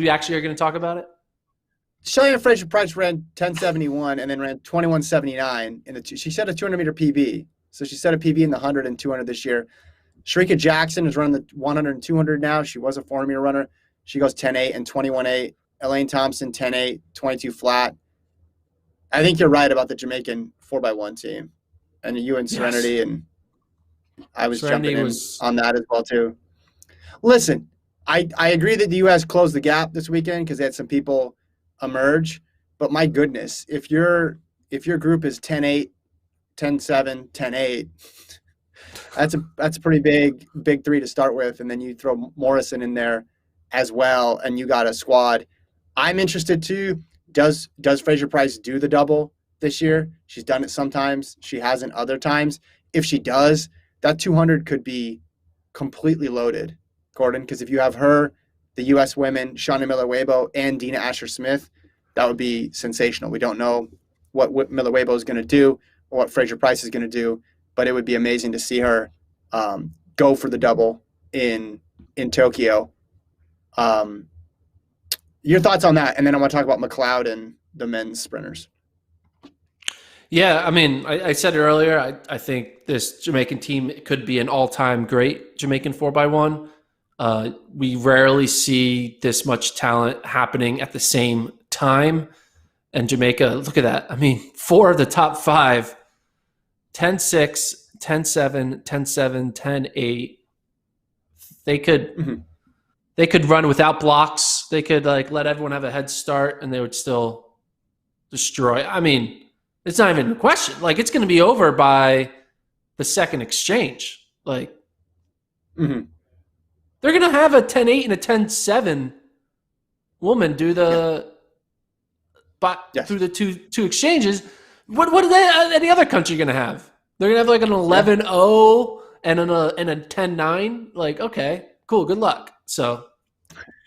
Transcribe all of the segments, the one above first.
We actually are going to talk about it. Shelly Fraser-Price ran 10:71 and then ran 21:79 in the two. She set a 200-meter PB. So she set a PB in the 100 and 200 this year. Sharika Jackson is running the 100 and 200 now. She was a 400-meter runner. She goes 10:8 and 21:8. Elaine Thompson, 10:8, 22 flat. I think you're right about the Jamaican 4x1 team. And you and Serenity, Yes. and I was Serenity jumping in on that as well, too. Listen, I agree that the U.S. closed the gap this weekend because they had some people emerge. But my goodness, if your group is 10:8, 10:7, 10:8, that's a pretty big three to start with, and then you throw Morrison in there as well, and you got a squad. I'm interested too. Does Fraser-Price do the double this year? She's done it sometimes. She hasn't other times. If she does, that 200 could be completely loaded, Gordon, because if you have her, the U.S. women, Shauna Miller-Weibo, and Dina Asher-Smith, that would be sensational. We don't know what Miller-Weibo is going to do or what Fraser-Price is going to do, but it would be amazing to see her go for the double in Tokyo. Your thoughts on that, and then I want to talk about McLeod and the men's sprinters. Yeah, I mean, I said it earlier. I think this Jamaican team could be an all-time great Jamaican 4x1. We rarely see this much talent happening at the same time. And Jamaica, look at that. I mean, 4 of the top 5, 10-6, 10-7, 10-7, 10-8. They could run without blocks. They could let everyone have a head start, and they would still destroy. I mean, it's not even a question. It's going to be over by the second exchange. They're going to have a 10-8 and a 10-7 woman do the through the two exchanges. What are any other country going to have? They're going to have an 11-0 and a 10-9. Okay, cool. Good luck. So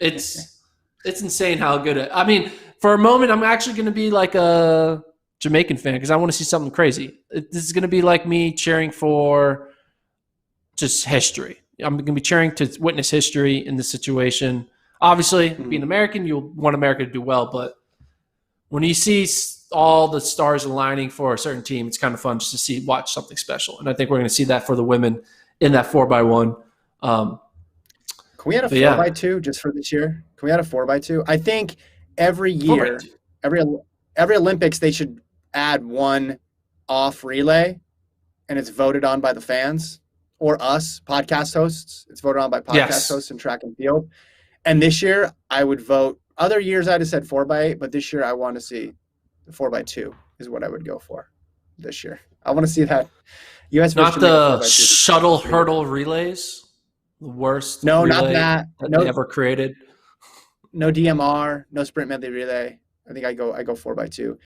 it's insane how good it. I mean, for a moment, I'm actually going to be like a Jamaican fan because I want to see something crazy. This is going to be like me cheering for just history. I'm going to be cheering to witness history in this situation. Obviously, being American, you'll want America to do well, but when you see all the stars aligning for a certain team, it's kind of fun just to watch something special. And I think we're going to see that for the women in that 4x1. Can we add a 4x2 just for this year? Can we add a 4x2? I think every year, every Olympics, they should add one off relay, and it's voted on by the fans or us, podcast hosts. It's voted on by podcast hosts in track and field. And this year, I would vote. Other years, I'd have said 4x8, but this year, I want to see the 4x2 is what I would go for this year. I want to see that. U.S. Not the shuttle hurdle relays. The worst. No, not that. They ever created. No DMR. No sprint medley relay. I think I go 4x2.